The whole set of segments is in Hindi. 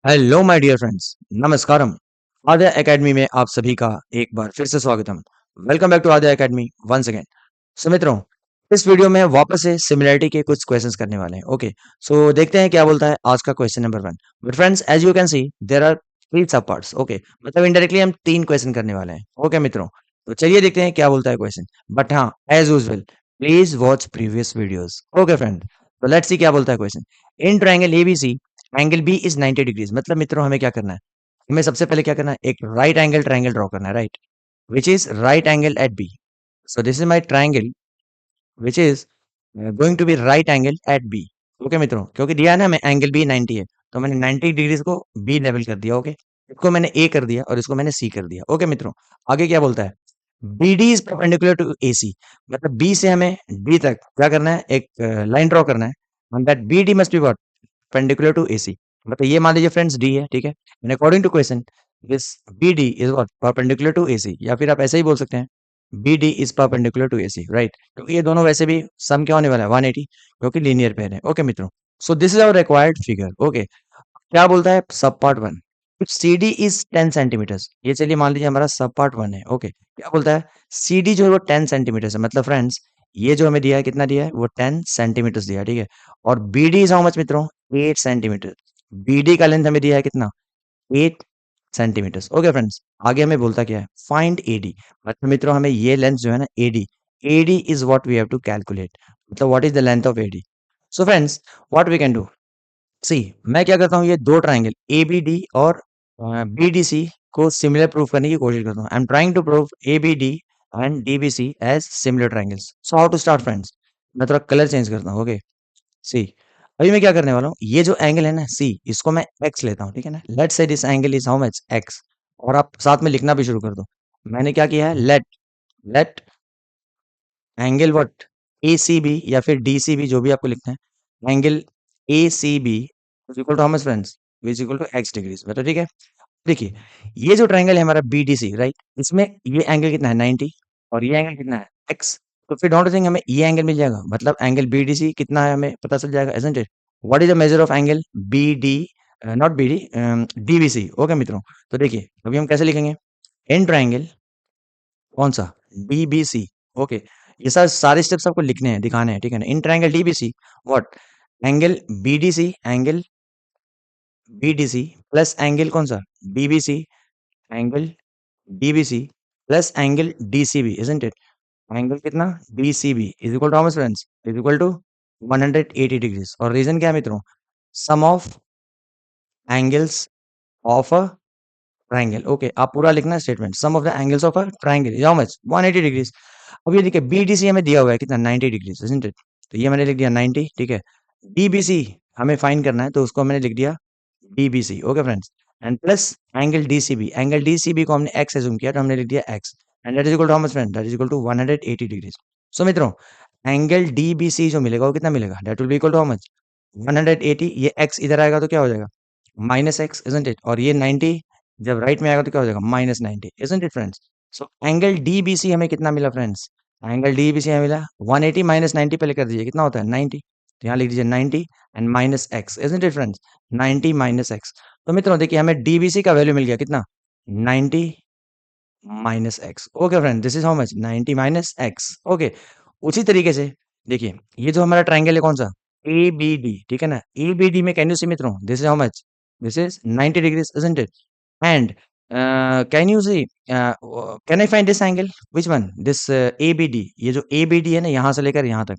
हेलो माय डियर फ्रेंड्स, नमस्कारम। आद्या एकेडमी में आप सभी का एक बार फिर से स्वागतम। Welcome back to Aadya Academy once again. So मित्रों, इस वीडियो में वापस से सिमिलैरिटी के कुछ क्वेश्चंस करने वाले हैं। ओके, सो देखते हैं क्या बोलता है आज का question number 1। But friends, as you can see there are three sub parts. Okay, मतलब इनडायरेक्टली हम तीन क्वेश्चन करने वाले हैं। ओके मित्रों, तो चलिए देखते हैं क्या बोलता है क्वेश्चन। बट हाँ, as usual please watch previous videos. Okay friend, तो लेट्स सी क्या बोलता है question. In triangle ABC angle B is 90 degrees. मतलब मित्रों हमें क्या करना है, हमें सबसे पहले क्या करना है, एक राइट एंगल ट्रायंगल ड्रॉ करना है, right, which is right angle at B. So this is my triangle which is going to be right angle at B. Okay मित्रों, क्योंकि दिया है ना हमें एंगल बी 90 है, तो मैंने 90 डिग्रीज को बी लेवल कर दिया। ओके, इसको मैंने ए कर दिया और इसको मैंने सी कर दिया। ओके मित्रों, आगे क्या बोलता है, B D is perpendicular to A C. मतलब बी से हमें डी तक क्या करना है, एक लाइन ड्रॉ करना है, and that B D must be perpendicular to AC। मतलब ये मान लीजिए फ्रेंड्स डी है, ठीक है, and according to question this BD is what perpendicular to AC, या फिर आप ऐसे ही बोल सकते हैं BD is perpendicular to AC, right, क्योंकि ये दोनों वैसे भी सम क्या होने वाला है 180, क्योंकि लीनियर पेयर है। ओके मित्रों, so this is our required figure. Okay, क्या बोलता है सब पार्ट 1, CD इज 10 सेंटीमीटर्स। ये चलिए मान लीजिए हमारा सब पार्ट 1 है। ओके, क्या बोलता है, CD जो है वो 10 सेंटीमीटर्स है। मतलब फ्रेंड्स, ये जो हमें दिया है कितना दिया है, वो 10 सेंटीमीटर्स दिया है, ठीक है। और BD इज हाउ मच मित्रों, 8 सेंटीमीटर। BD का लेंथ हमें दिया है कितना, 8 सेंटीमीटर्स। ओके फ्रेंड्स, आगे हमें बोलता क्या है, फाइंड AD। मतलब मित्रों हमें ये लेंथ जो है ना AD, AD is what we have to calculate. मतलब what is the length of AD। So friends, what we can do, see मैं क्या करता हूँ, ये दो ट्राइंगल ABD और BDC को सिमिलर प्रूव करने की कोशिश करता हूँ। I am trying to prove ABD and DBC as similar triangles. So how to start friends, मैं थोड़ा कलर चेंज करता हूँ। ओके, सी अभी मैं क्या करने वाला हूँ, ये जो एंगल है ना C, इसको मैं x लेता हूँ, ठीक है ना। लेट से this angle is how much x, और आप साथ में लिखना भी शुरू कर दो। मैंने क्या किया है, let let angle what ACB या फिर DCB, जो भी आपको लिखना है, angle ACB is equal to how much friends, is equal to x degrees. मतलब ठीक है, देखिए ये जो ट्रायंगल है हमारा BDC, राइट, इसमें ये एंगल कितना है 90, और ये एंगल कितना है x। तो फिर डोंट थिंक हमें ये एंगल मिल जाएगा, मतलब एंगल BDC कितना है हमें पता चल जाएगा, isn't it? What is the measure of angle BD, not BD, DBC। Okay मित्रों, तो देखिए अभी हम कैसे लिखेंगे, इन ट्रायंगल कौन सा, DBC। ओके, ये सारे स्टेप्स आपको लिखने हैं, दिखाने हैं, ठीक है ना। In triangle DBC what, angle BDC plus angle कौन सा, DBC, angle DBC plus angle DCB, isn't it? Angle कितना, DCB is equal to how much friends, is equal to 180 degrees. और रीजन क्या है मित्रों, sum of angles of a triangle. Okay, आप पूरा लिखना statement, sum of the angles of a triangle is how much 180 degrees. अब ये देखिए BDC हमें दिया हुआ है कितना 90 डिग्रीज, isn't it? तो ये मैंने लिख दिया 90, ठीक है। DBC हमें फाइंड करना है, तो उसको मैंने लिख दिया DBC। Okay friends, and plus angle DCB को हमने x एज्यूम किया, तो हमने लिख दिया x, and that is equal to how much friend, that is equal to 180 degrees. So मित्रों, एंगल DBC जो मिलेगा वो कितना मिलेगा, that will be equal to how much 180। ये x इधर आएगा तो क्या हो जाएगा, माइनस एक्स, इजंट इट। और ये 90 जब राइट में आएगा तो क्या हो जाएगा, minus 90, isn't it friends. So angle DBC हमें कितना मिला फ्रेंड्स, एंगल DBC हमें मिला 180 माइनस 90, पहले कर दीजिए कितना होता है 90, तो यहाँ लिख दीजिए 90 and minus x, isn't it friends, 90 minus x. तो मित्रों देखिए हमें DBC का वैल्यू मिल गया कितना, 90 minus x. Okay friend, this is how much 90 minus x. Okay, उसी तरीके से देखिए ये जो हमारा ट्राइंगल है कौन सा, ABD, ठीक है ना। ABD में कैन यू सी मित्रों, this is how much, this is 90 degrees, isn't it. And can you see, can I find this angle, which one, this ABD, ये जो ABD है ना यहाँ से लेकर यहाँ तक,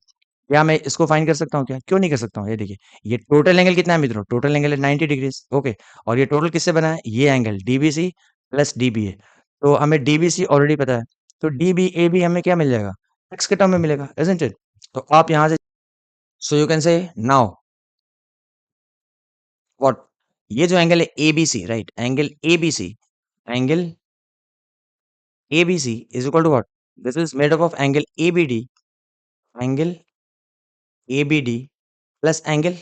क्या मैं इसको फाइंड कर सकता हूँ क्या, क्यों नहीं कर सकता हूँ। ये देखिए ये टोटल एंगल कितना है मित्रों, टोटल एंगल है 90 डिग्रीज। ओके, और ये टोटल किससे बना है, ये एंगल DBC प्लस DBA। तो हमें DBC ऑलरेडी पता है, तो DBAB हमें क्या मिल जाएगा, एक्स के टर्म में मिलेगा, isn't it? तो आप यहाँ से, so you can say now what, ये जो एंगल है ABC, right, angle ABC is equal to what, this is made up of angle ABD plus angle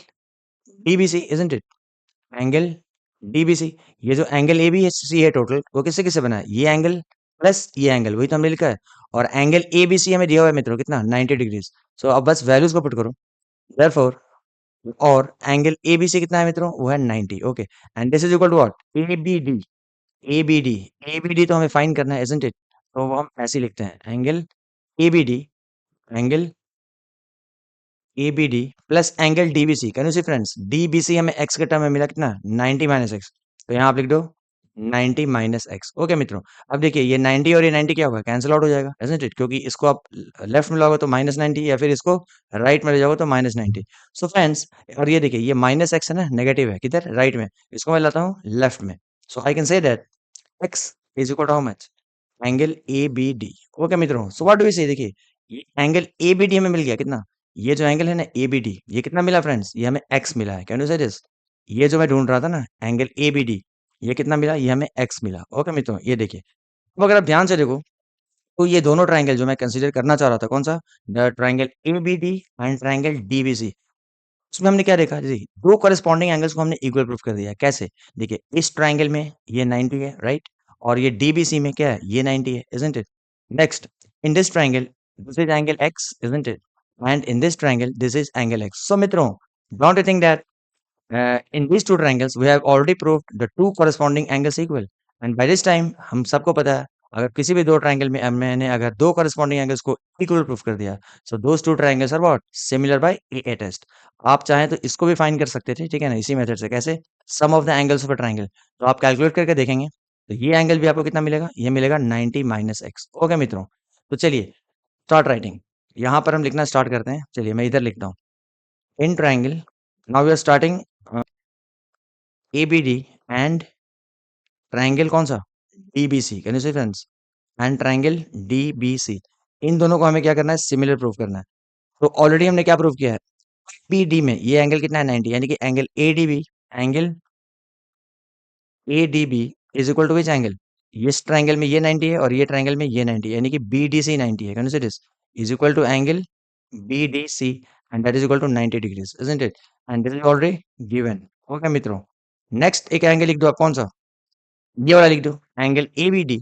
DBC, isn't it? Angle DBC, ये जो एंगल ABC है टोटल, वो किससे किससे बना है, ये एंगल प्लस ये एंगल, वही तो हमने लिखा है। और एंगल ABC हमें दिया हुआ है मित्रों कितना, 90 डिग्रीज। सो अब बस वैल्यूज को पुट करो, देयरफॉर और एंगल एबीसी कितना है मित्रों, वो है 90। Okay, and this is equal to what, ABD. ABD, ABD तो हमें फाइंड करना है, इजंट इट? तो वो हम ऐसे ही लिखते हैं, angle ABD, angle ABD plus angle DBC. Can you see friends, DBC हमें एक्स के टर्म में मिला कितना, 90 माइनस एक्स। तो यहाँ आप लिख दो 90 माइनस एक्स। ओके मित्रों, अब देखिए ये 90 और ये 90 क्या होगा, कैंसिल आउट हो जाएगा, isn't it? क्योंकि इसको आप लेफ्ट में लाओगे तो माइनस 90, या फिर इसको राइट में ले जाओगे तो माइनस 90। सो फ्रेंड्स, और ये देखिए ये माइनस एक्स है ना, नेगेटिव है किधर, राइट में, इसको मैं लाता हूँ लेफ्ट में। So I can say that x is equal to how much, angle A B D. Okay मित्रों, सो व्हाट डू वी से, देखिए ये एंगल ए बी डी हमें मिल गया कितना, ये जो एंगल है ना ए बी डी, ये कितना मिला फ्रेंड्स, ये हमें एक्स मिला है। कैन यू से दिस, ये जो मैं ढूंढ रहा था ना एंगल ए बी डी, ये कितना मिला, ये हमें एक्स मिला। ओके मित्रों, ये देखिए, अब अगर आप ध्यान से देखो तो ये दोनों ट्राइंगल जो मैं कंसीडर करना चाह रहा था, कौन सा, the triangle A B D and triangle D B C, उसमें हमने क्या देखा जी, दो कॉरेस्पॉन्डिंग एंगल्स को हमने इक्वल प्रूफ कर दिया। कैसे, देखिए इस ट्राइंगल में ये 90 है, राइट, और ये डीबीसी में क्या है, ये 90 है, isn't it? Next, in this triangle this is angle x, isn't it? And in this triangle this is angle x. So मित्रों, don't you think that in these two triangles we have already proved the two corresponding angles equal, and by this time हम सबको पता है, अगर किसी भी दो ट्राइंगल में मैंने अगर दो corresponding angles को इक्वल प्रूफ कर दिया, so those two triangles are what, similar by a test। आप चाहें तो इसको भी फाइंड कर सकते थे, ठीक है ना, इसी मेथड से। कैसे, sum of the angles of a triangle, तो आप कैलकुलेट करके देखेंगे तो ये एंगल भी आपको कितना मिलेगा, ये मिलेगा 90 माइनस एक्स। ओके मित्रों, तो चलिए स्टार्ट राइटिंग, यहाँ पर हम लिखना स्टार्ट करते हैं। चलिए मैं इधर लिखता हूँ, in triangle, now we are starting ABD and triangle कौन सा, DBC। Can you see friends, and triangle DBC, इन दोनों को हमें क्या करना है, सिमिलर प्रूफ करना है। तो ऑलरेडी हमने क्या प्रूफ किया है, BD में ये एंगल कितना है, 90, यानी कि angle ADB, angle ADB is equal to which angle, इस ट्रायंगल में ये 90 है और ये ट्रायंगल में ये 90 है, यानी कि BDC 90 है। Can you see this, is equal to angle BDC and that is equal to 90 degrees, isn't it? And this is already given. Okay मित्रों, नेक्स्ट एक एंगल लिख दो आप, कौन सा, ये वाला लिख दो, angle ABD,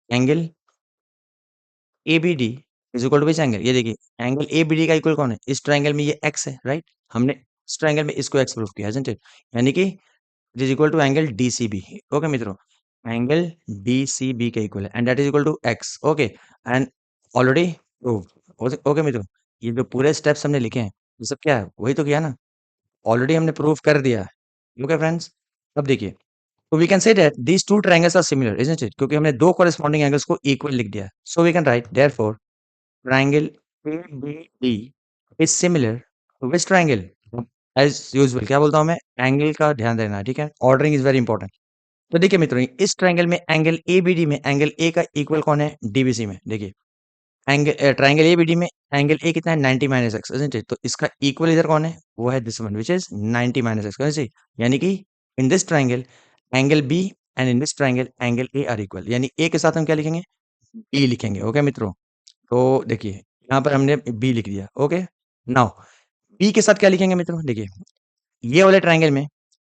angle ABD is equal to which angle, ये देखिए एंगल ABD का इक्वल कौन है, इस ट्रायंगल में ये x है, राइट, हमने इस ट्रायंगल में इसको x प्रूफ किया, isn't it? यानी कि it is equal to angle DCB। Okay मित्रों, एंगल DCB के इक्वल है and that is equal to x। Okay, and already prove. Okay मित्रों, ये जो पूरे स्टेप्स हमने लिखे हैं, ये सब क्या है, वही तो किया ना, ऑलरेडी हमने प्रूव कर दिया है। ओके फ्रेंड्स, अब देखिए, तो we can say that these two triangles are similar, isn't it? क्योंकि हमने दो कॉरेस्पॉन्डिंग एंगल्स को इक्वल लिख दिया, so we can write therefore triangle ABD is similar to which triangle? As usual, क्या बोलता हूँ मैं, एंगल का ध्यान देना, ठीक है, ऑर्डरिंग इज वेरी इंपॉर्टेंट। तो देखिए मित्रों, इस ट्रायंगल में एंगल ABD में एंगल ए का इक्वल कौन है, DBC में। देखिए एंगल ट्रायंगल ABD में एंगल ए कितना है, 90 माइनस एक्स, इजंट इट? तो इसका इक्वल इधर कौन है, वो है this one which is 90 minus x. कैसे, यानी कि in this triangle angle B and in this triangle angle A are equal, यानी ए के साथ हम क्या लिखेंगे, बी लिखेंगे। ओके मित्रों, तो देखिए यहाँ पर हमने बी लिख दिया। ओके, नाउ बी के साथ क्या लिखेंगे मित्रों, देखिए ये वाले ट्रायंगल में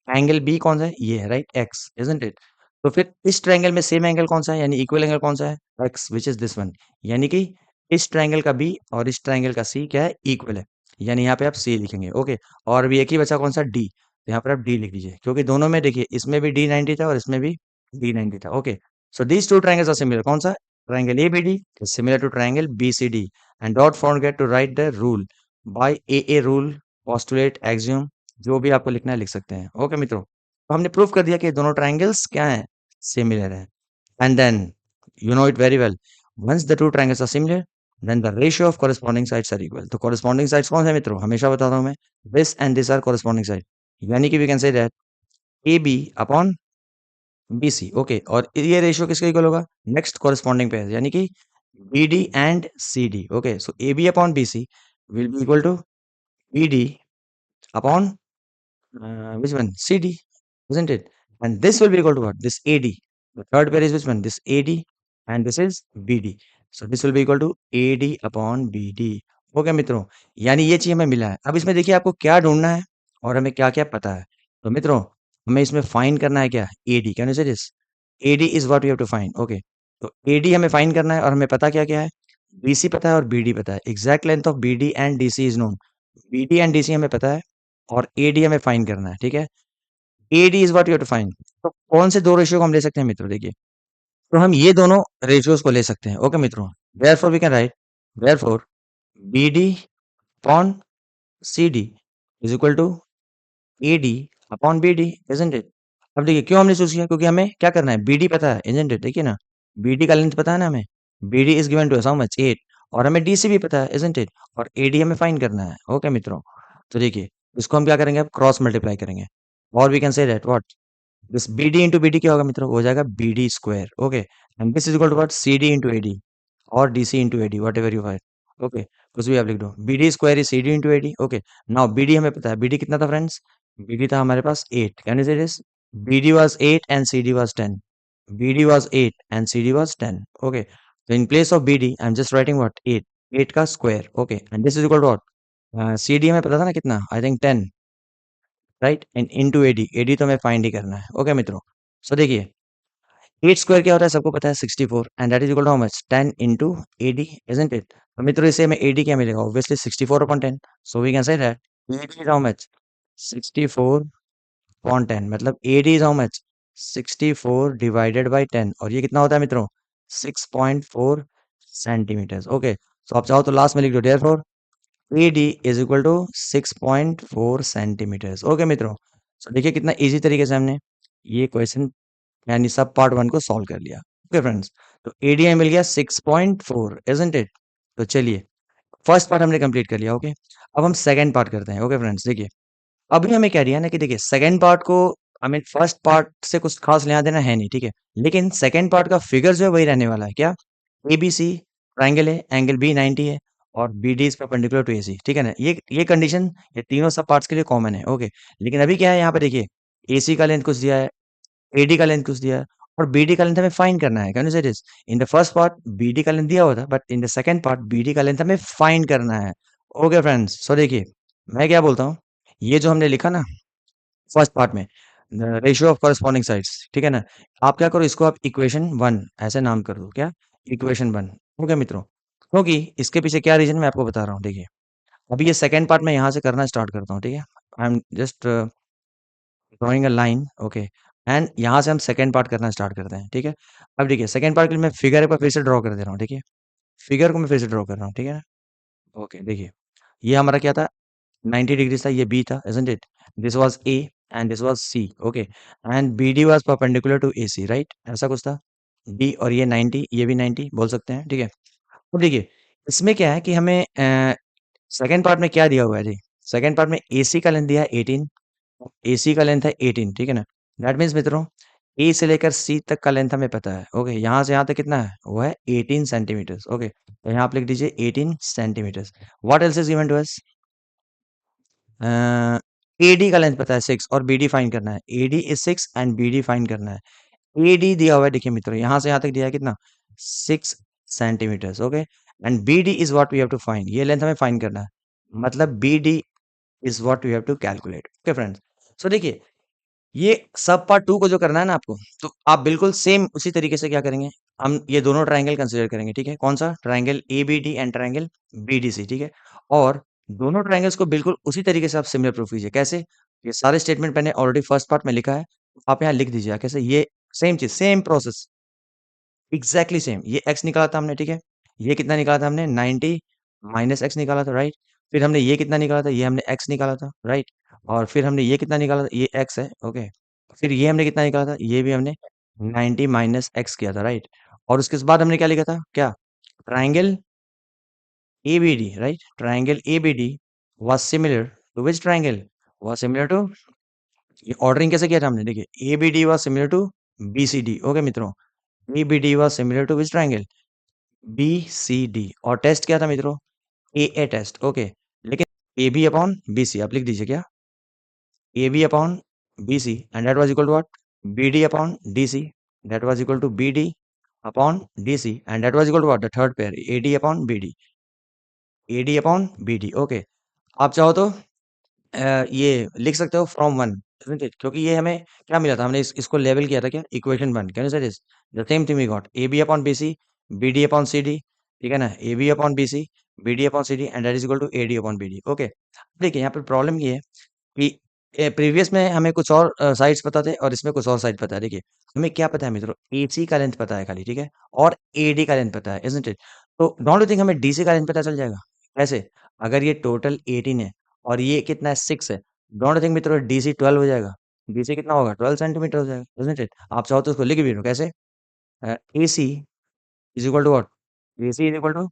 एंगल बी कौन सा है, ये है, राइट, एक्स, इजंट इट? तो फिर इस ट्रायंगल में सेम एंगल कौन सा है, यानी इक्वल एंगल कौन सा है, x, which is this one. यानी कि इस ट्रायंगल का बी और इस ट्रायंगल का सी क्या है, इक्वल है, यानी यहाँ पे आप सी लिखेंगे। ओके, और अभी एक ही बचा कौन सा, डी, तो यहाँ पर आप डी लिख दीजिए, क्योंकि दोनों में देखिए इसमें भी D90 था और इसमें भी D90 था। Okay, so these two triangles are similar, कौन सा, triangle ABD is similar to triangle BCD, and don't forget to write the rule by AA rule, postulate, axiom, जो भी आपको लिखना है लिख सकते हैं। ओके मित्रों, तो हमने प्रूफ कर दिया कि दोनों ट्रायंगल्स क्या हैं, सिमिलर हैं। And then you know it very well, once the two triangles are similar, then the ratio of corresponding sides are equal। तो corresponding sides कौन से मित्रों, हमेशा बताता हूँ मैं, this and this are corresponding side, यानी कि we can say that AB upon BC। Okay, और ये रेशियो किसके इक्वल होगा, नेक्स्ट कॉरेस्पॉन्डिंग पेयर, यानी कि BD and CD। Okay, so AB upon BC will be equal to BD upon which one, CD, isn't it? And this will be equal to what, this AD, the third pair is which one, this AD, and this is BD, so this will be equal to AD upon BD। Okay मित्रों, यानी ये चीज हमें मिला है। अब इसमें देखिए आपको क्या ढूंढना है और हमें क्या क्या पता है। तो मित्रों, हमें इसमें फाइंड करना है क्या, AD। Can you say this, AD is what we have to find. Okay, तो AD हमें फाइंड करना है और हमें पता क्या क्या है, BC पता है और BD पता है। Exact length of BD and DC is known, BD and DC हमें पता है, और एडी हमें फाइंड करना है, ठीक है। AD is what you have to find. तो कौन से दो रेशियो को हम ले सकते हैं मित्रों, देखिए। तो हम ये दोनों रेशियोज को ले सकते हैं, ओके मित्रों। Therefore we can write therefore BD upon CD is equal to AD upon BD, isn't it. अब देखिए क्यों हमने चूज किया, क्योंकि हमें क्या करना है, बीडी पता है, इजंट इट। देखिए ना, बीडी का लेंथ पता है ना हमें, BD is given to us how much 8, और हमें डीसी भी पता है, इजंट इट। और एडी हमें फाइंड करना है, ओके मित्रों। तो देखिए इसको हम क्या करेंगे, अब क्रॉस मल्टीप्लाई करेंगे, और we can say that what this BD into BD क्या होगा मित्रों, हो जाएगा BD square, okay. And this is equal to what, CD into AD, और DC into AD, whatever you find, okay. कुछ भी आप लिख दो, BD square is CD into AD, okay. Now BD हमें पता है, बीडी कितना था फ्रेंड्स, बीडी था हमारे पास 8, can you say this, BD was 8 and CD was 10, BD was 8 and CD was 10, okay. So in place of BD, I'm just writing what 8, 8 का square, okay. And this is equal to what, CD हमें पता था ना कितना, I think 10, right. And into AD, AD तो हमें फाइंड ही करना है, ओके मित्रों। सो देखिए 8 स्क्वायर क्या होता है, सबको पता है 64, and that is equal to how much 10 into AD, isn't it. तो मित्रों इसे हमें एडी क्या मिलेगा, obviously 64 upon 10, so we can say that AD is how much 64 upon 10, मतलब AD is how much 64 divided by 10, और ये कितना होता है मित्रों 6.4 सेंटीमीटर्स, ओके। सो आप चाहो तो लास्ट में लिख दो therefore AD is equal to 6.4 centimetres, okay मित्रों। सो देखिए कितना इजी तरीके से हमने ये क्वेश्चन यानी सब पार्ट वन को सॉल्व कर लिया, ओके फ्रेंड्स। तो एडीआई मिल गया 6.4, इजंट इट। तो चलिए फर्स्ट पार्ट हमने कंप्लीट कर लिया, ओके। अब हम सेकंड पार्ट करते हैं, ओके फ्रेंड्स। देखिए अभी हमें क्या दिया ना कि देखिए सेकंड पार्ट को हमें फर्स्ट पार्ट से कुछ खास लेना देना है नहीं, ठीक है। लेकिन सेकंड पार्ट का फिगर जो है वही रहने वाला है, क्या, ए बी सी ट्राइंगल है, एंगल बी 90 है, और B D is perpendicular to A C, ठीक है ना। ये कंडीशन ये तीनों सब पार्ट्स के लिए कॉमन है, ओके। लेकिन अभी क्या है यहाँ पे, देखिए ए सी का लेंथ कुछ दिया है, एडी का लेंथ कुछ दिया है, और बीडी का लेंथ हमें फाइंड करना है, can you say this. In the first part BD का लेंथ दिया हुआ था, but in the second part BD का लेंथ हमें फाइंड करना है, ओके फ्रेंड्स। सो देखिए मैं क्या बोलता हूँ, ये जो हमने लिखा ना फर्स्ट पार्ट में, रेशियो ऑफ कॉरेस्पॉन्डिंग साइड्स, ठीक है ना। आप क्या करो, इसको आप इक्वेशन 1 ऐसे नाम कर दो, क्या, इक्वेशन 1, ओके मित्रों। क्योंकि इसके पीछे क्या रीजन मैं आपको बता रहा हूँ, देखिए अभी ये सेकंड पार्ट मैं यहाँ से करना स्टार्ट करता हूँ, ठीक है। I am just drawing a line, okay. And यहाँ से हम सेकंड पार्ट करना स्टार्ट करते हैं, ठीक है। अब देखिए सेकंड पार्ट के लिए मैं फिगर एक बार फिर से ड्रॉ कर दे रहा हूँ, ठीक है। फिगर को मैं फिर से ड्रॉ कर रहा हूँ, ठीक है ना। ओके देखिए ये हमारा क्या था, 90 डिग्रीज था, ये बी था, isn't it? This was A and this was C, okay. And B D was perpendicular to A C, right, ऐसा कुछ था। डी और ये 90, ये भी 90 बोल सकते हैं, ठीक है। अब देखिए इसमें क्या है कि हमें सेकंड पार्ट में क्या दिया हुआ है जी, सेकंड पार्ट में ए सी का लेंथ दिया है 18, एसी का लेंथ है 18, ठीक है ना। दैट मीन्स मित्रों ए से लेकर सी तक का लेंथ हमें पता है, ओके। यहाँ से यहाँ तक कितना है, वो है 18 सेंटीमीटर्स, ओके। तो यहाँ आप लिख दीजिए 18 centimetres. What else is given to us, AD का लेंथ पता है 6, और बीडी फाइंड करना है, AD is 6 and BD find करना है। एडी दिया हुआ है, देखिए मित्रों यहाँ से यहाँ तक दिया है कितना, 6 centimetres, okay. And BD is what we have to find, ये लेंथ हमें फाइंड करना है, मतलब BD is what we have to calculate, okay friends. So देखिए ये सब पार्ट 2 को जो करना है ना आपको, तो आप बिल्कुल सेम उसी तरीके से क्या करेंगे, हम ये दोनों ट्रायंगल कंसीडर करेंगे, ठीक है। कौन सा triangle ABD and triangle BDC, ठीक है। और दोनों ट्रायंगल्स को बिल्कुल उसी तरीके से आप सिमिलर प्रूफ कीजिए, कैसे, ये सारे स्टेटमेंट मैंने ऑलरेडी फर्स्ट पार्ट में लिखा है, आप यहाँ लिख दीजिए कैसे, ये सेम चीज सेम प्रोसेस एग्जैक्टली सेम। ये x निकाला था हमने, ठीक है। ये कितना निकाला था हमने 90 माइनस एक्स निकाला था, राइट। फिर हमने ये कितना निकाला था, ये हमने x निकाला था, राइट। और फिर हमने ये कितना निकाला था, ये x है, ओके। फिर ये हमने कितना निकाला था, ये भी हमने 90 माइनस एक्स किया था, राइट। और उसके बाद हमने क्या लिखा था, क्या, triangle ABD, right. Triangle ABD was similar to which triangle, was similar to, ये ऑर्डरिंग कैसे किया था हमने, देखिए ABD was similar to BCD, okay मित्रों। ABD was similar to which triangle, BCD। और टेस्ट क्या था मित्रों, AA टेस्ट, ओके। लेकिन AB अपॉन BC आप लिख दीजिए, क्या, AB upon BC, and that was equal to what? BD upon DC, that was equal to BD upon DC, and that was equal to what? The third pair, AD upon BD, AD upon BD, okay. आप चाहो तो ये लिख सकते हो फ्रॉम वन, isn't it? क्योंकि ये हमें क्या मिला था, हमने इसको लेवल किया था, क्या, equation 1, can you say this, the same thing we got, AB upon BC, BD upon CD, ठीक है ना, AB upon BC, BD upon CD, and that is equal to AD upon BD, okay. देखिए यहाँ पे प्रॉब्लम ये है कि प्रीवियस में हमें कुछ और साइड्स पता थे और इसमें कुछ और साइड पता है। देखिए, हमें क्या पता है मित्रों, एसी का लेंथ पता है खाली, ठीक है? और एडी का लेंथ पता है, इज़न्ट इट? तो डोंट यू थिंक हमें डीसी का लेंथ पता चल जाएगा? कैसे? अगर ये टोटल 18 है और ये कितना है 6 है, डोंट यू थिंक मित्रों डीसी 12 हो जाएगा? डीसी कितना होगा? 12 सेंटीमीटर हो जाएगा, इज़न्ट इट? आप चाहो तो उसको लिख भी लो, कैसे? AC is equal to what? AC is equal to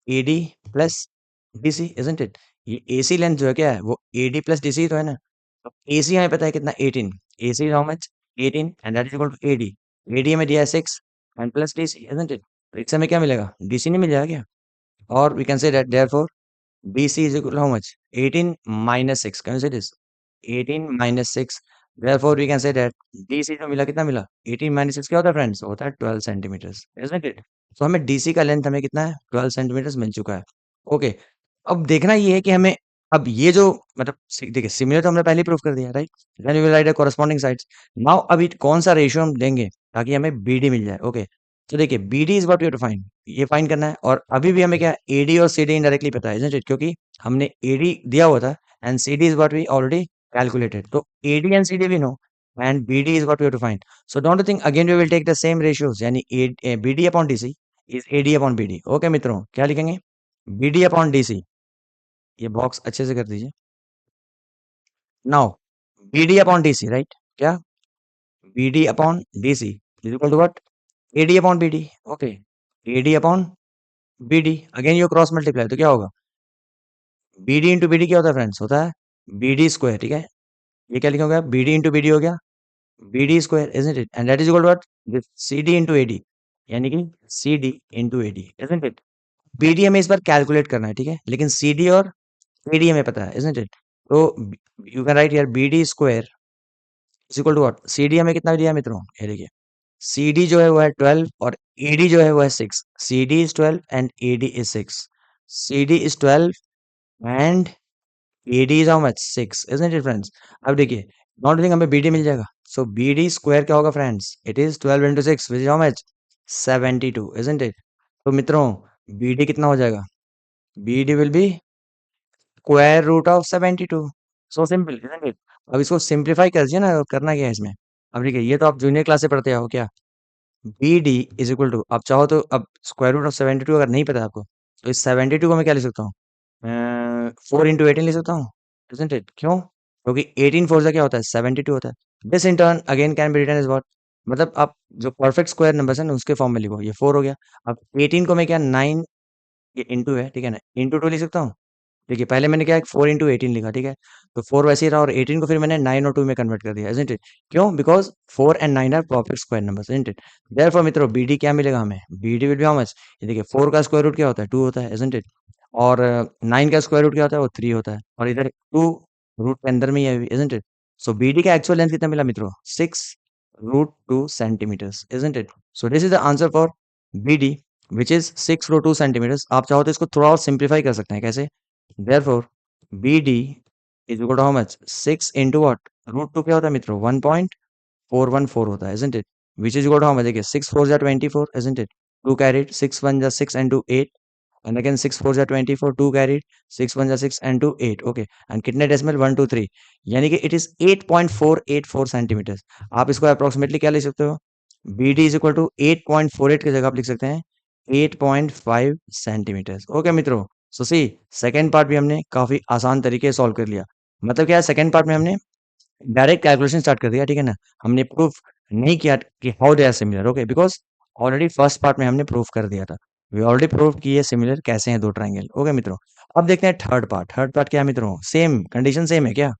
AD plus DC, isn't it? ये एसी लेंथ जो है क्या है, वो एडी प्लस डीसी तो है ना? तो एसी हमें पता है कितना 18, AC is how much 18 and that is equal to AD, AD हमें दिया है 6 and plus DC, isn't it? तो इससे हमें क्या मिलेगा, डीसी नहीं मिल जाएगा क्या? और we can say that therefore BC is equal to how much? 18 minus 6. Can you say this? 18 minus 6. Therefore, we can say that DC जो मिला कितना मिला? 18 minus 6 क्या होता है फ्रेंड्स? होता है 12 सेंटीमीटर्स, isn't it? तो हमें DC का लेंथ हमें कितना है? 12 सेंटीमीटर्स मिल चुका है। ओके, अब देखना ये है कि हमें अब ये जो मतलब देखिए सिमिलर तो हमने पहले ही प्रूव कर दिया, right? Then we will write the corresponding sides. Now अभी कौन सा रेशियो हम देंगे ताकि हमें BD मिल जाए? ओके, तो देखिए BD is what we have to find, ये फाइंड करना है। और अभी भी हमें क्या AD और CD इनडायरेक्टली पता है, isn't it? क्योंकि हमने AD दिया हुआ था and CD is what we already calculated. तो AD and CD we know and BD is what we have to find. So don't you think again we will take the same ratios, यानी BD upon DC is AD upon BD। Okay मित्रों, क्या लिखेंगे? BD अपॉन DC, ये बॉक्स अच्छे से कर दीजिए। Now BD upon DC, right? क्या? BD upon DC is equal to what? AD upon BD। Okay, AD upon BD, again you cross multiply, तो क्या होगा? BD इंटू BD क्या होता है फ्रेंड्स? होता है BD स्क्वायर, ठीक है? ये क्या लिखा हो गया? BD इंटू BD हो गया BD square, isn't it? And that is equal to what? This CD into AD, यानी कि CD into AD, isn't it? BD हमें इस बार कैलकुलेट करना है, ठीक है? लेकिन CD और AD हमें पता है, इजंट इट? तो you can write here BD square is equal to what? CD हमें कितना दिया है मित्रों? ये देखिए, CD जो है वो है 12 और AD जो है वो है 6। CD is 12 and AD is 6। CD is 12 and AD is how much? 6, isn't it friends? अब देखिए, डोंट थिंक हमें BD मिल जाएगा। सो BD स्क्वायर क्या होगा friends? It is 12 into 6 which is how much? 72, isn't it? तो मित्रों BD कितना हो जाएगा? BD will be square root of 72। So simple, isn't it? अब इसको सिंप्लीफाई कर दीजिए ना, करना क्या है इसमें? अब देखिए, ये तो आप जूनियर क्लास से पढ़ते हो क्या? BD इज इक्वल टू, आप चाहो तो अब स्क्वायर रूट ऑफ 72 अगर नहीं पता है आपको, तो इस 72 को मैं क्या लिख सकता हूँ? 4 इंटू 18 लिख सकता हूँ, इजंट इट? क्यों? क्योंकि 18 फोर से क्या होता है? 72 होता है। This in turn again can be written as what? मतलब आप जो परफेक्ट स्क्वायर नंबर्स है ना उसके फॉर्म में लिखो, ये 4 हो गया। अब 18 को मैं क्या 9, ये इंटू है, ठीक है ना, इंटू 2 लिख सकता हूँ। देखिए, पहले मैंने क्या 4 इंटू 18 लिखा, ठीक है? तो 4 वैसे ही रहा और 18 को फिर मैंने 9 और 2 में कन्वर्ट कर दिया, इजंट इट? क्यों? Because 4 and 9 are perfect square numbers, isn't it? Therefore मित्रों BD क्या मिलेगा हमें? BD will be how much? ये देखिए, 4 का स्क्वायर रूट क्या होता है? 2 होता है, इजंट इट? और 9 का स्क्वायर रूट क्या होता है? वो 3 होता है। और इधर 2 रूट के अंदर में ही है, इजंट इट? सो BD का एक्चुअल लेंथ कितना मिला मित्रों? 6 root 2 centimetres, isn't it? So this is the answer for BD which is 6 root 2 centimetres. आप चाहो तो इसको थोड़ा और सिंप्लीफाई कर सकते हैं, कैसे? Therefore, BD is equal to how much? 6 into what? Root 2 क्या होता है मित्रों? 1.414 होता है, isn't it? Which is equal to how much? देखिए, 6 4 जा 24, isn't it? 2 carried, 6 1 जा 6 and 2 8, and again 6 4 जा 24, 2 carried, 6 1 जा 6 and 2 8, okay? And कितने डेसिमल? 1 2 3, यानी कि it is 8.484 सेंटीमीटर्स। आप इसको अप्रोक्सीमेटली क्या लिख सकते हो? BD is equal to 8.48 की जगह आप लिख सकते हैं 8.5 सेंटीमीटर्स। ओके मित्रों, सो सी सेकंड पार्ट भी हमने काफी आसान तरीके से सॉल्व कर लिया। मतलब क्या है, सेकंड पार्ट में हमने डायरेक्ट कैलकुलेशन स्टार्ट कर दिया, ठीक है ना? हमने प्रूफ नहीं किया कि how they are similar, okay? Because already first part में हमने प्रूफ कर दिया था। वी ऑलरेडी प्रूव किए सिमिलर कैसे हैं दो ट्राइंगल, ओके मित्रों? अब देखते हैं थर्ड पार्ट। थर्ड पार्ट क्या है मित्रों? सेम कंडीशन सेम है क्या?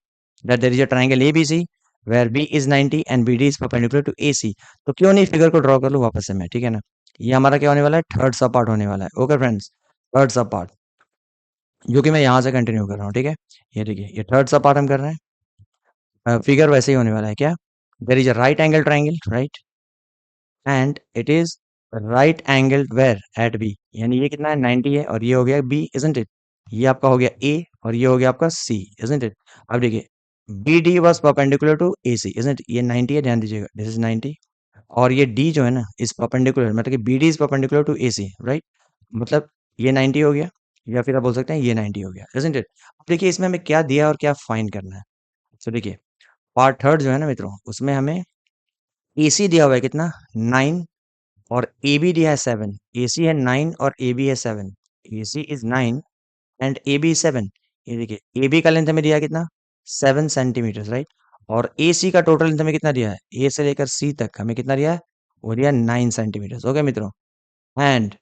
That there is a triangle ABC where B is 90 and BD is perpendicular to AC। तो क्यों नहीं फिगर को ड्रॉ कर लूं वापस से मैं, ठीक है ना? ये हमारा क्या होने वाला है? थर्ड सब पार्ट होने वाला है, ओके फ्रेंड्स? थर्ड सब पार्ट जो कि मैं यहाँ से कंटिन्यू कर रहा हूँ, ठीक है? ये देखिए, ये थर्ड सब पार्ट हम कर रहे हैं। फिगर वैसे ही होने वाला है क्या? There is a right angle triangle, right? And it is right angle where at B, यानी ये कितना है? 90 है और ये हो गया B, इजंट इट? ये आपका हो गया A और ये हो गया आपका C, इजंट इट? अब देखिए, BD was perpendicular to AC, isn't it? ये 90 है, ध्यान दीजिएगा, दिस इज 90। और ये D जो है ना इस परपेंडिकुलर, मतलब कि BD is perpendicular to AC, right? मतलब ये 90 हो गया या फिर आप बोल सकते हैं ये 90 हो गया, इज़न्ट इट? अब देखिए इसमें हमें क्या दिया और क्या फाइंड करना है। तो देखिए पार्ट थर्ड जो है ना मित्रों, उसमें हमें एसी दिया हुआ है कितना 9 और एबी दिया है 7। एसी है 9 और एबी है 7। AC is 9 and AB is 7। ये देखिए एबी का लेंथ हमें दिया है कितना 7 सेंटीमीटर, राइट? और एसी का टोटल लेंथ हमें कितना दिया है, ए से लेकर सी तक हमें कितना दिया है, वो दिया 9 सेंटीमीटर। ओके मित्रों, एंड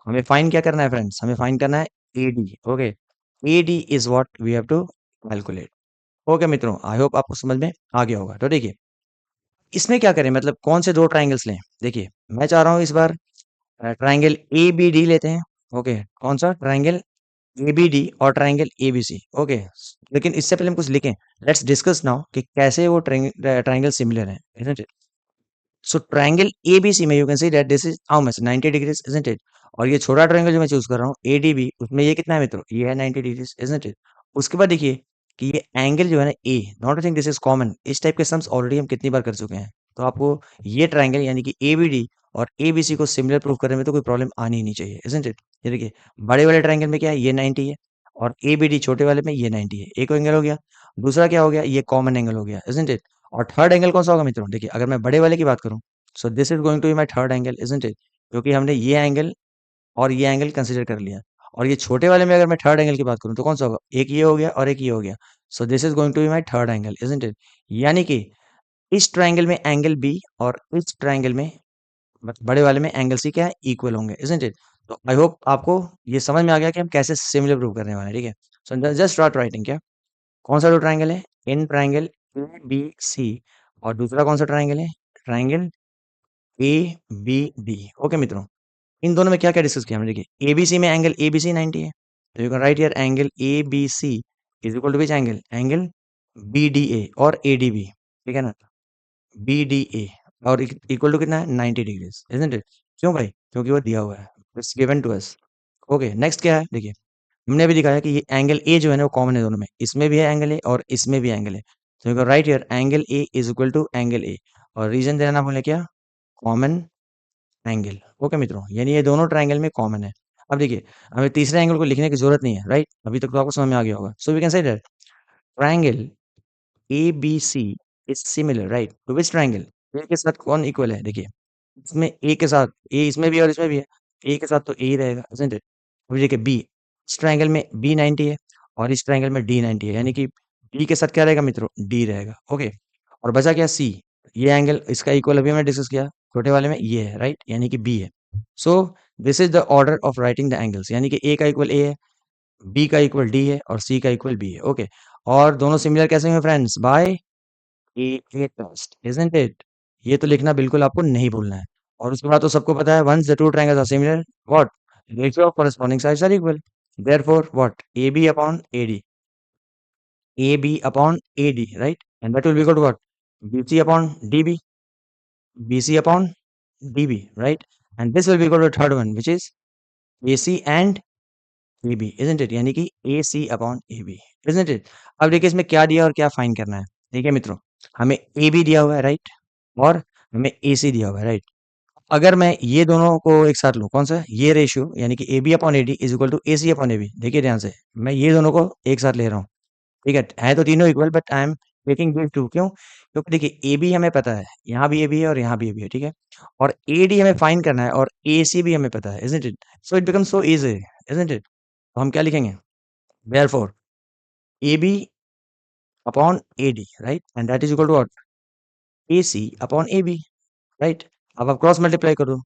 हमें फाइंड क्या करना है फ्रेंड्स, हमें फाइंड करना है AD. Okay, AD is what we have to calculate. Okay मित्रों, आई होप आपको समझ में आ गया होगा। तो देखिए इसमें क्या करें, मतलब कौन से दो ट्राइंगल्स लें। देखिए मैं चाह रहा हूँ इस बार ट्राइंगल ए बी डी लेते हैं। ओके, कौन सा ट्राइंगल, ए बी डी और triangle A B C. Okay, लेकिन इससे पहले हम कुछ लिखें। लेट्स डिस्कस नाउ कि कैसे वो ट्राइंगल सिमिलर है, isn't it? So triangle ABC में you can see that this is how much 90 degrees, isn't it? और ये छोटा ट्राइंगल जो मैं चूज कर रहा हूँ एडीबी, उसमें ये कितना है मित्रों, ये है 90 डिग्रीज, isn't it? उसके बाद देखिए कि ये एंगल जो है ना a, not think this is common. इस टाइप के सम्स ऑलरेडी हम कितनी बार कर चुके हैं। तो आपको ये ट्राइंगल यानी कि एबीडी और एबीसी को सिमिलर प्रूव करने में तो कोई प्रॉब्लम आनी ही नहीं चाहिए, isn't it? ये देखिए बड़े वाले ट्राइंगल में क्या है, ये 90 है और एबीडी छोटे वाले में ये 90 है। एक एंगल हो गया, दूसरा क्या हो गया, ये कॉमन एंगल हो गया, isn't it? और थर्ड एंगल कौन सा होगा मित्रों, देखिए अगर मैं बड़े वाले की बात करूं, so this is going to be my third angle, isn't it? क्योंकि हमने ये एंगल और ये एंगल कंसीडर कर लिया। और ये छोटे वाले में अगर मैं थर्ड एंगल की बात करूं तो कौन सा होगा, एक ये हो गया और एक ये हो गया। So this is going to be my third angle, isn't it? यानी कि इस ट्राइंगल में एंगल बी और इस ट्राइंगल में बड़े वाले में एंगल सी क्या है, इक्वल होंगे, isn't it? तो आई होप आपको ये समझ में आ गया कि हम कैसे सिमिलर प्रूव करने वाले हैं। ठीक है, सो जस्ट स्टार्ट राइटिंग। क्या, कौन सा जो ट्राइंगल है, इन ट्राइंगल ए बी सी, और दूसरा कौन सा ट्राइंगल है, triangle A B D. Okay मित्रों, इन दोनों में क्या क्या डिस्कस किया हमने, देखिए एबीसी में एंगल एबीसी 90 है, तो you can write here angle ABC is equal to which angle, angle BDA और एडीबी। ठीक है ना, बीडीए और इक्वल टू कितना है 90 डिग्रीज, इजंट इट? क्यों भाई, क्योंकि वो दिया हुआ है, it's given to us. Okay, next क्या है, देखिए हमने भी दिखाया कि ये एंगल ए जो है ना वो कॉमन है दोनों में, इसमें भी है एंगल ए और इसमें भी एंगल है। तो you can write here angle A is equal to angle A, और रीजन देना ना भूलें, क्या, कॉमन एंगल। ओके मित्रों, यानी ये दोनों ट्राइंगल में कॉमन है। अब देखिए हमें तीसरे एंगल को लिखने की जरूरत नहीं है, राइट? अभी तक तो आपको समझ में आ गया होगा। So we can say that triangle A B C is similar, right, to which triangle, A के साथ कौन इक्वल है, देखिए इसमें ए के साथ, ए इसमें भी है और इसमें भी है, ए के साथ तो ए ही रहेगा, isn't it? अभी देखिए बी, इस ट्राइंगल में बी 90 है और इस ट्राइंगल में डी 90 है, यानी कि बी के साथ क्या रहेगा मित्रों, डी रहेगा। ओके, और बचा क्या, सी। ये एंगल इसका इक्वल अभी हमने डिस्कस किया, छोटे वाले में ये है, राइट, यानी कि बी है। सो this is the order of writing the angles, यानी कि ए का इक्वल ए है, बी का इक्वल डी है और सी का इक्वल बी है। ओके, और दोनों सिमिलर कैसे हैं friends, by A A test, isn't it? ये तो लिखना बिल्कुल आपको नहीं भूलना है। और उसके बाद तो सबको पता है, once the two triangles are similar, what, ratio of corresponding sides are equal, therefore what, AB upon AD, AB upon AD, right, and that will be equal to what, BC upon DB, BC upon DB, right? And this will be equal to third one, which is AC and AB, isn't it? यानी कि AC upon AB, isn't it? अब देखिए इसमें क्या दिया और क्या फाइंड करना है। देखिए मित्रों, हमें AB दिया हुआ है, राइट, और हमें AC दिया हुआ है, राइट। अगर मैं ये दोनों को एक साथ लूं, कौन सा, ये रेशियो यानी कि AB upon AD is equal to AC upon AB, देखिए ध्यान से, मैं ये दोनों को एक साथ ले रहा हूँ। ठीक है तो तीनों equal, but I am taking this two, क्यों, क्योंकि देखिए ए बी हमें पता है, यहाँ भी ए बी है और यहाँ भी ए बी है, ठीक है, और ए डी हमें फाइंड करना है और ए सी भी हमें पता है, isn't it? So it become so easy, isn't it? तो हम क्या लिखेंगे, therefore A B upon A D, right, and that is equal to what, A C upon A B, right. अब आप क्रॉस मल्टीप्लाई कर दो,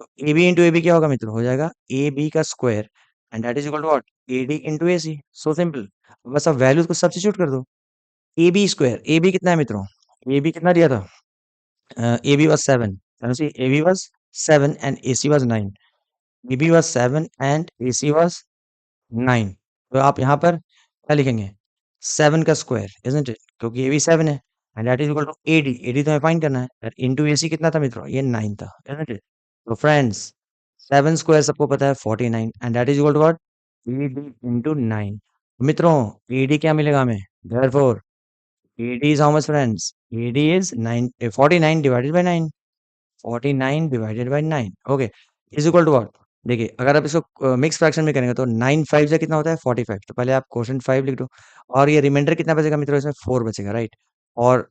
तो A B into A B क्या होगा मित्रों, हो जाएगा ए बी का square, and that is equal to what, A D into A C, so simple. बस अब वैल्यूज को सब्स्टिट्यूट कर दो, A B square, A B कितना है मित्रों, ए बी कितना दिया था, AB was 7. Can you see? AB was 7 and AC was 9. AB was 7 and AC was 9. तो आप यहाँ पर क्या लिखेंगे, 7 का स्क्वायर, isn't it? क्योंकि AB 7 है and that is equal to AD. AD तो हमें फाइंड करना है, इंटू AC कितना था मित्रों, ये 9 था, isn't it? तो फ्रेंड्स 7 स्क्वायर सबको पता है 49 and that is equal to what, AD into 9। मित्रों AD क्या मिलेगा हमें, therefore AD is how much friends? AD is 49 divided by 9. 49 divided by 9. Okay. Is equal to what? देखिए, अगर आप इसको मिक्स फ्रैक्शन में करेंगे तो 9 5 जा कितना होता है 45, तो पहले आप क्वोटिएंट 5 लिख दो और ये रिमाइंडर कितना बचेगा मित्रों इसमें 4 बचेगा, राइट? और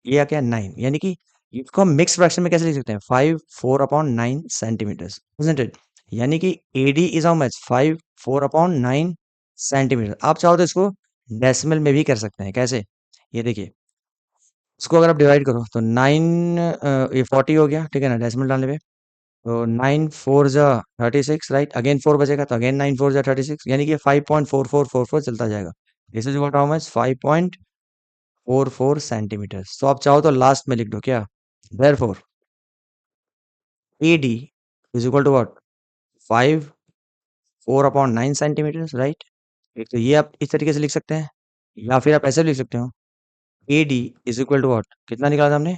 ये आ गया 9 यानी कि इसको हम मिक्स फ्रैक्शन में कैसे लिख सकते हैं 5 4 अपॉन 9 सेंटीमीटर्स, इज़न्ट इट? यानी कि AD is how much 5 4 upon 9 centimetre. आप चाहो तो इसको डेसिमल में भी कर सकते हैं, कैसे? ये देखिए, इसको अगर आप डिवाइड करो तो 9 ये 40 हो गया, ठीक है ना? डेसिमल डालने पे तो 9 4 जा 36, राइट? अगेन 4 बचेगा तो अगेन 9 4 जा 36 यानी कि 5.4444 चलता जाएगा। This is equal to how much 5.44 centimetre. तो आप चाहो तो लास्ट में लिख दो क्या, therefore AD is equal to what 5 4 upon 9 centimetre, right? एक तो ये आप इस तरीके से लिख सकते हैं या फिर आप ऐसे भी लिख सकते हो AD is equal to what, कितना निकाला था हमने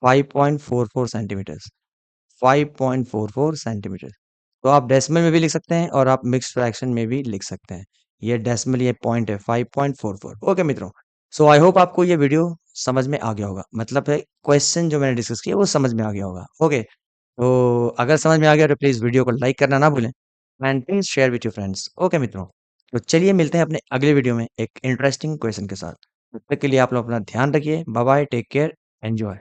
5.44 सेंटीमीटर, 5.44 सेंटीमीटर। तो आप डेसिमल में भी लिख सकते हैं और आप मिक्स्ड फ्रैक्शन में भी लिख सकते हैं। ये डेसिमल ये पॉइंट है 5.44। ओके मित्रों, सो आई होप आपको ये वीडियो समझ में आ गया होगा, मतलब है क्वेश्चन जो मैंने डिस्कस किया वो समझ में आ गया होगा। ओके, तो अगर समझ में आ गया तो प्लीज वीडियो को लाइक करना ना भूलें and please share with your friends. Okay मित्रों, तो चलिए मिलते हैं अपने अगले वीडियो में एक इंटरेस्टिंग क्वेश्चन के साथ। तब तक के लिए आप लोग अपना ध्यान रखिए। Bye bye, take care, enjoy.